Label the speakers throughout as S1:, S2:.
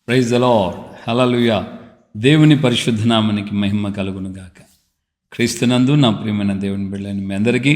S1: Praise the lord. హల్లెలూయా. దేవుని పరిశుద్ధ నామానికి మహిమ కలుగును గాక. క్రీస్తునందు నా ప్రియమైన దేవుని బిడ్డలైన మీ అందరికీ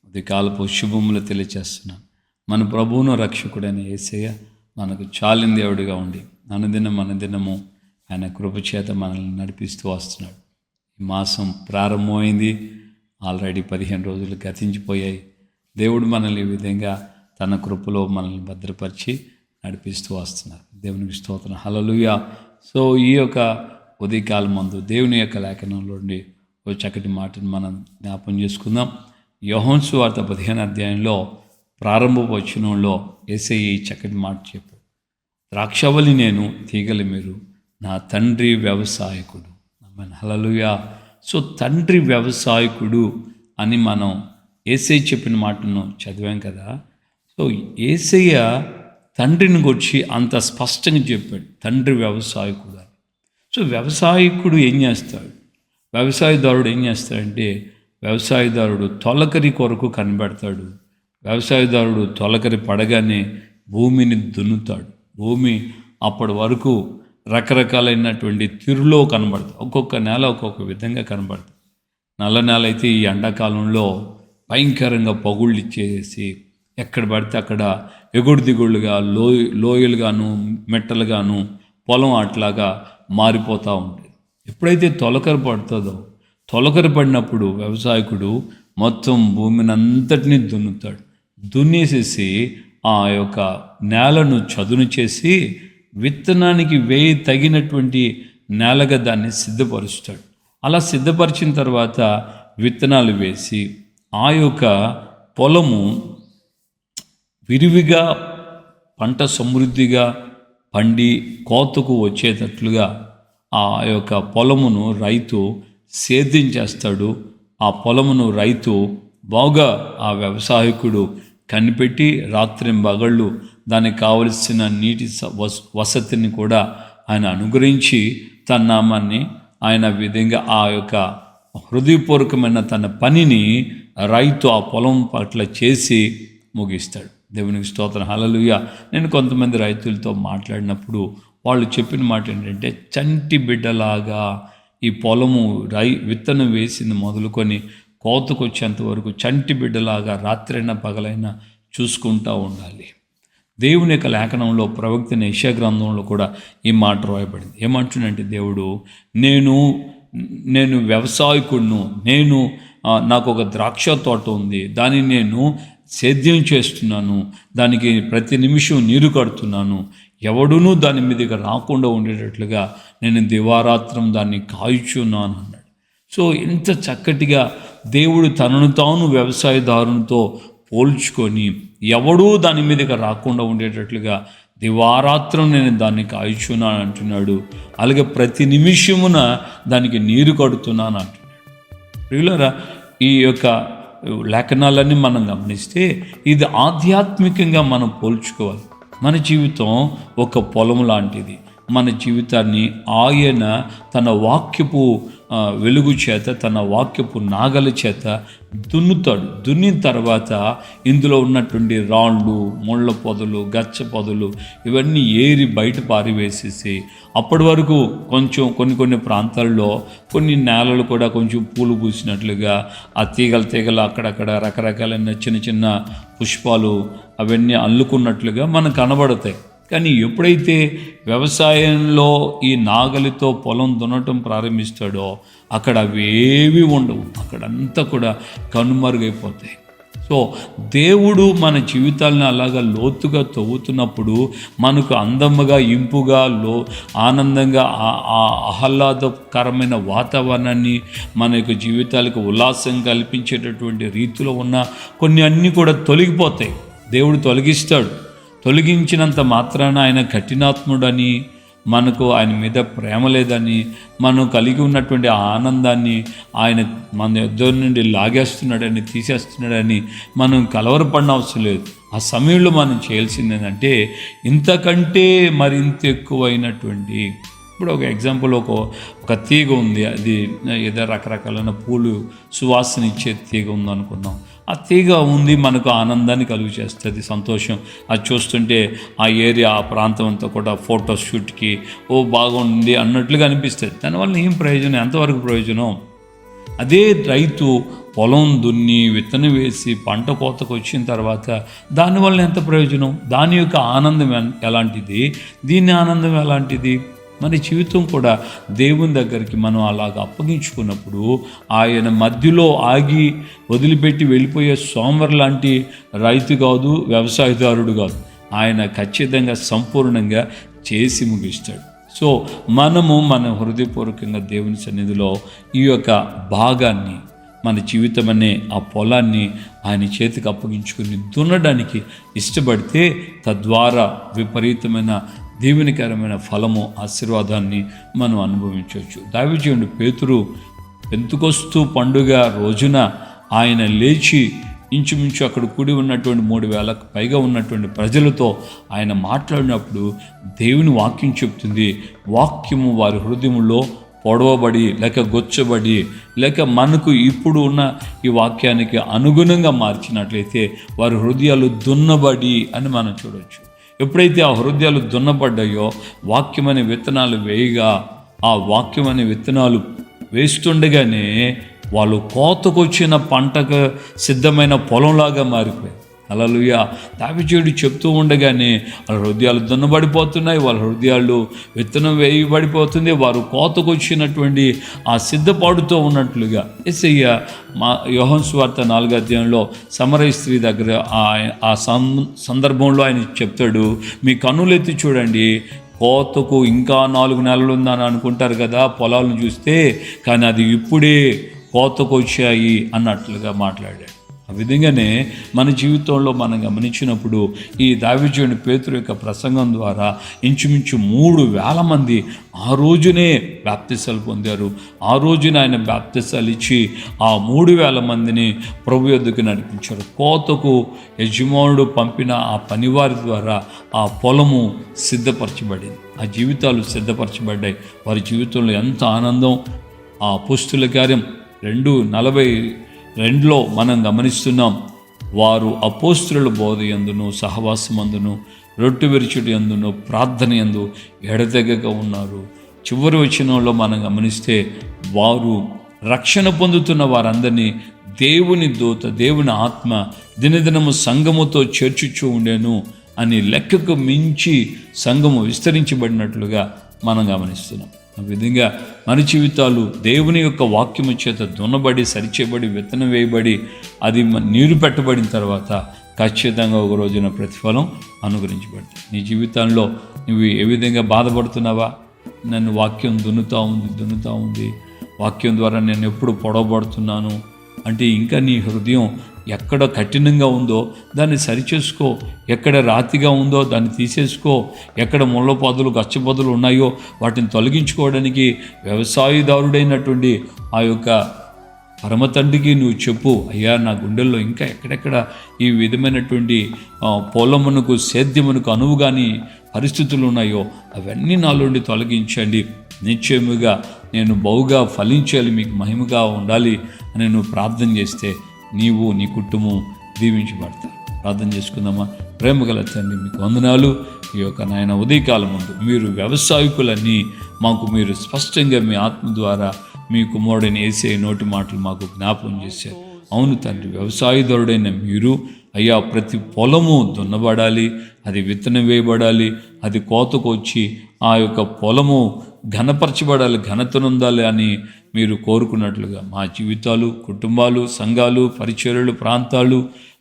S1: ఉదయకాలపు శుభములు తెలియచేస్తున్నాను. మన ప్రభువును రక్షకుడైన యేసయ్య మనకు చాలిన దేవుడిగా ఉండి అనుదినము ఆయన కృపచేత మనల్ని నడిపిస్తూ వస్తున్నాడు. ఈ మాసం ప్రారంభమైంది, ఆల్రెడీ 15 రోజులు గతించిపోయాయి. దేవుడు మనల్ని ఈ విధంగా తన కృపలో మనల్ని భద్రపరిచి నడిపిస్తూ వస్తున్నారు. దేవునికి స్తోత్రం. హల్లెలూయా. సో ఈ యొక్క ఉదయకాలం మందు దేవుని యొక్క లేఖనంలో నుండి ఓ చక్కటి మాటను మనం జ్ఞాపం చేసుకుందాం. యోహాను సువార్త 15వ అధ్యాయంలో ప్రారంభ వచనంలో యేసయ్య ఈ చక్కటి మాట చెప్పాడు. ద్రాక్షవల్లి నేను, తీగలి మీరు, నా తండ్రి వ్యవసాయకుడు. ఆమేన్. హల్లెలూయా. సో తండ్రి వ్యవసాయకుడు అని మనం యేసయ్య చెప్పిన మాటను చదివాం కదా. సో యేసయ్య తండ్రిని గురించి అంత స్పష్టంగా చెప్పాడు, తండ్రి వ్యవసాయకుడు అని. సో వ్యవసాయకుడు ఏం చేస్తాడు, వ్యవసాయదారుడు ఏం చేస్తాడంటే, వ్యవసాయదారుడు తొలకరి కొరకు కనిపెడతాడు. వ్యవసాయదారుడు తొలకరి పడగానే భూమిని దున్నుతాడు. భూమి అప్పటి వరకు రకరకాలైనటువంటి తీరులో కనబడుతుంది. ఒక్కొక్క నేల ఒక్కొక్క విధంగా కనబడుతుంది. నల్ల నేల అయితే ఈ ఎండాకాలంలో భయంకరంగా పగుళ్ళు ఇచ్చేసి ఎక్కడ పడితే అక్కడ ఎగుడు దిగుళ్ళుగా లోయలుగాను మెట్టలుగాను పొలం అట్లాగా మారిపోతూ ఉంటుంది. ఎప్పుడైతే తొలకరి పడుతుందో, తొలకరి పడినప్పుడు వ్యవసాయకుడు మొత్తం భూమిని అంతటినీ దున్నుతాడు. దున్నేసేసి ఆ యొక్క నేలను చదును చేసి విత్తనానికి వేయి తగినటువంటి నేలగా దాన్ని సిద్ధపరుస్తాడు. అలా సిద్ధపరిచిన తర్వాత విత్తనాలు వేసి ఆ యొక్క పొలము విరివిగా పంట సమృద్ధిగా పండి కోతకు వచ్చేటట్లుగా ఆ యొక్క పొలమును రైతు సేద్యం చేస్తాడు. ఆ పొలమును రైతు బాగా ఆ వ్యవసాయకుడు కనిపెట్టి రాత్రింబగళ్ళు దానికి కావలసిన నీటి వసతిని కూడా ఆయన అనుగ్రహించి తన నామాన్ని ఆయన విధంగా ఆ యొక్క హృదయపూర్వకమైన తన పనిని రైతు ఆ పొలం పట్ల చేసి ముగిస్తాడు. దేవునికి స్తోత్రం. హల్లెలూయా. నేను కొంతమంది రైతులతో మాట్లాడినప్పుడు వాళ్ళు చెప్పిన మాట ఏంటంటే, చంటి బిడ్డలాగా ఈ పొలము విత్తనం వేసింది మొదలుకొని కోతకు వచ్చేంత వరకు చంటి బిడ్డలాగా రాత్రైనా పగలైనా చూసుకుంటూ ఉండాలి. దేవుని యొక్క లేఖనంలో ప్రవక్త యెషయా గ్రంథంలో కూడా ఈ మాట రాయబడింది. ఏమంటున్నంటే, దేవుడు నేను వ్యవసాయకుడును, నాకు ఒక ద్రాక్ష తోట ఉంది, దానిని నేను సేద్యం చేస్తున్నాను, దానికి ప్రతి నిమిషం నీరు కడుతున్నాను, ఎవడునూ దాని మీదకి రాకుండా ఉండేటట్లుగా నేను దివారాత్రం దాన్ని కాయుచున్నాను అన్నాడు. సో ఇంత చక్కటిగా దేవుడు తనను తాను వ్యవసాయదారునితో పోల్చుకొని ఎవడూ దాని మీదకి రాకుండా ఉండేటట్లుగా దివారాత్రం నేను దాన్ని కాయుచున్నాను అంటున్నాడు. అలాగే ప్రతి నిమిషమున దానికి నీరు కడుతున్నాను అంటున్నాడు. ప్రియులారా, ఈ యొక్క లేఖనాలన్నీ మనం గమనిస్తే ఇది ఆధ్యాత్మికంగా మనం పోల్చుకోవాలి. మన జీవితం ఒక పొలం లాంటిది. మన జీవితాన్ని ఆయన తన వాక్యపు వెలుగు చేత, తన వాక్యపు నాగల చేత దున్నుతాడు. దున్నిన తర్వాత ఇందులో ఉన్నటువంటి రాళ్ళు, ముళ్ళ పొదలు, గచ్చ పొదలు ఇవన్నీ ఏరి బయట పారివేసేసి అప్పటి వరకు కొంచెం కొన్ని ప్రాంతాల్లో కొన్ని నేలలు కూడా కొంచెం పూలు పూసినట్లుగా ఆ తీగలు అక్కడక్కడ రకరకాలైన చిన్న పుష్పాలు అవన్నీ అల్లుకున్నట్లుగా మనకు కనబడతాయి. కానీ ఎప్పుడైతే వ్యవసాయంలో ఈ నాగలితో పొలం దున్నటం ప్రారంభిస్తాడో అక్కడ అవేవి ఉండవు, అక్కడంతా కూడా కనుమరుగైపోతాయి. సో దేవుడు మన జీవితాలను అలాగా లోతుగా తవ్వుతున్నప్పుడు మనకు అందముగా, ఇంపుగా, ఆనందంగా, ఆహ్లాదకరమైన వాతావరణాన్ని మన యొక్క జీవితాలకు ఉల్లాసం కల్పించేటటువంటి రీతిలో ఉన్న కొన్ని అన్నీ కూడా తొలగిపోతాయి. దేవుడు తొలగిస్తాడు. తొలగించినంత మాత్రాన ఆయన కఠినాత్ముడని, మనకు ఆయన మీద ప్రేమ లేదని, మనం కలిగి ఉన్నటువంటి ఆనందాన్ని ఆయన మన ఎదురు నుండి లాగేస్తున్నాడని, తీసేస్తున్నాడని మనం కలవరపడిన అవసరం లేదు. ఆ సమయంలో మనం చేయాల్సింది ఏంటంటే, ఇంతకంటే మరింత ఎక్కువైనటువంటి ఇప్పుడు ఒక ఎగ్జాంపుల్, ఒక తీగ ఉంది, అది ఏదో రకరకాలైన పూలు సువాసన ఇచ్చే తీగ ఉంది అనుకుందాం. ఆ తీగ ఉంది, మనకు ఆనందాన్ని కలుగు చేస్తుంది, సంతోషం. అది చూస్తుంటే ఆ ఏరియా, ఆ ప్రాంతం అంతా కూడా ఫోటోషూట్కి బాగుంది అన్నట్లుగా అనిపిస్తుంది. దానివల్ల ఏం ప్రయోజనం, ఎంతవరకు ప్రయోజనం? అదే రైతు పొలం దున్ని విత్తనం వేసి పంట కోతకు వచ్చిన తర్వాత దానివల్ల ఎంత ప్రయోజనం? దాని యొక్క ఆనందం ఎలాంటిది, దీని ఆనందం ఎలాంటిది? మన జీవితం కూడా దేవుని దగ్గరికి మనం అలాగ అప్పగించుకున్నప్పుడు ఆయన మధ్యలో ఆగి వదిలిపెట్టి వెళ్ళిపోయే సోమర్ లాంటి రైతు కాదు, వ్యవసాయదారుడు కాదు. ఆయన ఖచ్చితంగా సంపూర్ణంగా చేసి ముగిస్తాడు. సో మనము మన హృదయపూర్వకంగా దేవుని సన్నిధిలో ఈ యొక్క భాగాన్ని, మన జీవితం అనే ఆ పొలాన్ని ఆయన చేతికి అప్పగించుకుని దున్నడానికి ఇష్టపడితే తద్వారా విపరీతమైన దీవెనకరమైన ఫలము, ఆశీర్వాదాన్ని మనం అనుభవించవచ్చు. దైవజనుడు పేతురు పెంతెకొస్తు పండుగ రోజున ఆయన లేచి ఇంచుమించు అక్కడ కూడి ఉన్నటువంటి 3,000కు పైగా ఉన్నటువంటి ప్రజలతో ఆయన మాట్లాడినప్పుడు దేవుని వాక్యం చెప్తుంది, వాక్యము వారి హృదయంలో పొడవబడి లేక గొచ్చబడి లేక మనకు ఇప్పుడు ఉన్న ఈ వాక్యానికి అనుగుణంగా మార్చినట్లయితే వారి హృదయాలు దున్నబడి అని మనం చూడవచ్చు. ఎప్పుడైతే ఆ హృదయాలు దున్నబడ్డాయో వాక్యం అనే విత్తనాలు వేయగా, ఆ వాక్యం అనే విత్తనాలు వేస్తుండగానే వాళ్ళు కోతకొచ్చిన పంటకు సిద్ధమైన పొలంలాగా మారిపోయారు. హల్లెలూయా. దావీదు చెప్తూ ఉండగానే వాళ్ళ హృదయాలు దున్నబడిపోతున్నాయి, వాళ్ళ హృదయాలు విత్తనం వేయబడిపోతుంది, వారు కోతకొచ్చినటువంటి ఆ సిద్ధపాటుతో ఉన్నట్లుగా. యేసయ్య యోహాను సువార్త 4వ అధ్యాయంలో సమరయ స్త్రీ దగ్గర ఆ సందర్భంలో ఆయన చెప్తాడు, మీ కన్నులెత్తి చూడండి, కోతకు ఇంకా 4 నెలలు ఉందని అనుకుంటారు కదా పొలాలను చూస్తే, కానీ అది ఇప్పుడే కోతకు వచ్చాయి అన్నట్లుగా మాట్లాడాడు. ఆ విధంగానే మన జీవితంలో మనం గమనించినప్పుడు ఈ దావీదు పేతురు యొక్క ప్రసంగం ద్వారా ఇంచుమించు 3,000 మంది ఆ రోజునే బాప్తిసాలు పొందారు. ఆ రోజున ఆయన బాప్తిసాలు ఇచ్చి ఆ 3,000 మందిని ప్రభు యొద్దకు నడిపించారు. కోతకు యజమానుడు పంపిన ఆ పనివారి ద్వారా ఆ పొలము సిద్ధపరచబడింది, ఆ జీవితాలు సిద్ధపరచబడ్డాయి. వారి జీవితంలో ఎంత ఆనందం! ఆ అపోస్తుల కార్యం 2:42లో మనం గమనిస్తున్నాం, వారు అపోస్తుల బోధ యందును సహవాసమందును రొట్టె విరుచుట యందును ప్రార్థన యందు ఎడతెగక ఉన్నారు. చివరి వచనంలో మనం గమనిస్తే, వారు రక్షణ పొందుతున్న వారందరినీ దేవుని దూత, దేవుని ఆత్మ దినదినము సంఘముతో చేర్చుచూ ఉండేను అని లెక్కకు మించి సంఘము విస్తరించబడినట్లుగా మనం గమనిస్తున్నాం. ఆ విధంగా మన జీవితాలు దేవుని యొక్క వాక్యము చేత దున్నబడి, సరిచేయబడి, విత్తనం వేయబడి, అది నీరు పెట్టబడిన తర్వాత ఖచ్చితంగా ఒక రోజున ప్రతిఫలం అనుగ్రహించబడుతుంది. నీ జీవితంలో నువ్వు ఏ విధంగా బాధపడుతున్నావా? నన్ను వాక్యం దున్నుతూ ఉంది, వాక్యం ద్వారా నేను ఎప్పుడు పొడవబడుతున్నాను అంటే ఇంకా నీ హృదయం ఎక్కడ కఠినంగా ఉందో దాన్ని సరిచేసుకో, ఎక్కడ రాతిగా ఉందో దాన్ని తీసేసుకో, ఎక్కడ ముళ్ళ పొదలు గచ్చపొదలు ఉన్నాయో వాటిని తొలగించుకోవడానికి వ్యవసాయదారుడైనటువంటి ఆ యొక్క పరమతండ్రికి నువ్వు చెప్పు, అయ్యా నా గుండెల్లో ఇంకా ఎక్కడెక్కడ ఈ విధమైనటువంటి పొలమునకు సేద్యమునకు అనువుగాని పరిస్థితులు ఉన్నాయో అవన్నీ నాలోండి తొలగించండి, నిశ్చయముగా నేను బహుగా ఫలించాలి, మీకు మహిమగా ఉండాలి అని నువ్వు ప్రార్థన చేస్తే నీవు నీ కుటుంబం దీవించబడతారు. ప్రార్థన చేసుకుందామా? ప్రేమగల తండ్రి, మీకు వందనాలు. ఈ యొక్క నాయన ఉదయకాలం ముందు మీరు వ్యవసాయకులన్నీ మాకు మీరు స్పష్టంగా మీ ఆత్మ ద్వారా మీ కుమారుడైన యేసయ్య నోటి మాటలు మాకు జ్ఞాపకం చేశారు. అవును తండ్రి, వ్యవసాయదారుడైన మీరు అయ్యా ప్రతి పొలము దున్నబడాలి, అది విత్తనం వేయబడాలి, అది కోతకు వచ్చి ఆ యొక్క పొలము ఘనపరచబడాలి, ఘనతనుందాలి అని మీరు కోరుకున్నట్లుగా మా జీవితాలు, కుటుంబాలు, సంఘాలు, పరిచర్యలు, ప్రాంతాలు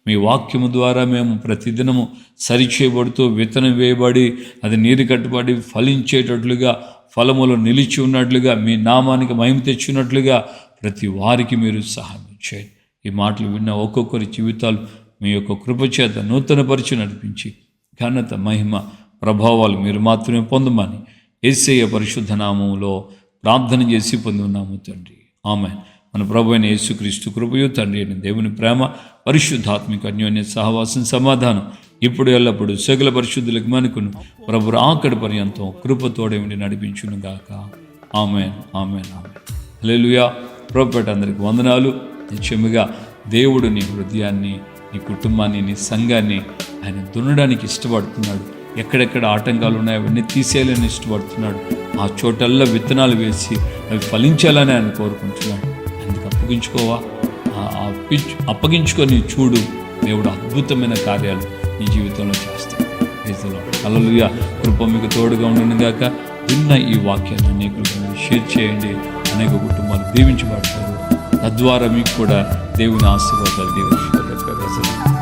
S1: మీ వాక్యము ద్వారా మేము ప్రతిదినము సరిచేయబడుతూ విత్తనం వేయబడి అది నీరు కట్టుబడి ఫలించేటట్లుగా, ఫలములు నిలిచి ఉన్నట్లుగా, మీ నామానికి మహిమ తెచ్చినట్లుగా ప్రతి వారికి మీరు సహాయం చేయండి. ఈ మాటలు విన్న ఒక్కొక్కరి జీవితాలు మీ యొక్క కృపచేత నూతనపరిచి నడిపించి ఘనత, మహిమ, ప్రభావాలు మీరు మాత్రమే పొందమని యేసయ్య పరిశుద్ధ నామములో ప్రార్థన చేసి పొంది ఉన్నాము తండ్రి. ఆమేన్. మన ప్రభు అయిన యేసుక్రీస్తు కృపయు, తండ్రి అయిన దేవుని ప్రేమ, పరిశుద్ధాత్మిక అన్యోన్య సహవాసం, సమాధానం ఇప్పుడు ఎల్లప్పుడు సకల పరిశుద్ధులకు మనకును ప్రభు రాకడ పర్యంతం కృపతోడే ఉండి నడిపించును గాక. ఆమేన్, ఆమేన్, ఆమేన్. హల్లెలూయా. ప్రభుపేట అందరికి వందనాలు. నిత్యముగా దేవుడు నీ హృదయాన్ని, నీ కుటుంబాన్ని, నీ సంఘాన్ని ఆయన దున్నడానికి ఇష్టపడుతున్నాడు. ఎక్కడెక్కడ ఆటంకాలు ఉన్నాయో అవన్నీ తీసేయాలని ఇష్టపడుతున్నాడు. ఆ చోటల్లో విత్తనాలు వేసి అవి ఫలించాలని ఆయన కోరుకుంటున్నాడు. అందుకు అప్పగించుకోవా? అప్పగించుకొని చూడు, దేవుడు అద్భుతమైన కార్యాలు నీ జీవితంలో చేస్తాడు. హల్లెలూయా. కృప మీకు తోడుగా ఉండును గాక. విన్న ఈ వాక్యాన్ని అనేకులకు షేర్ చేయండి. అనేక కుటుంబాలు దీవించబడతారు. తద్వారా మీకు కూడా దేవుని ఆశీర్వాదాలు దేవుని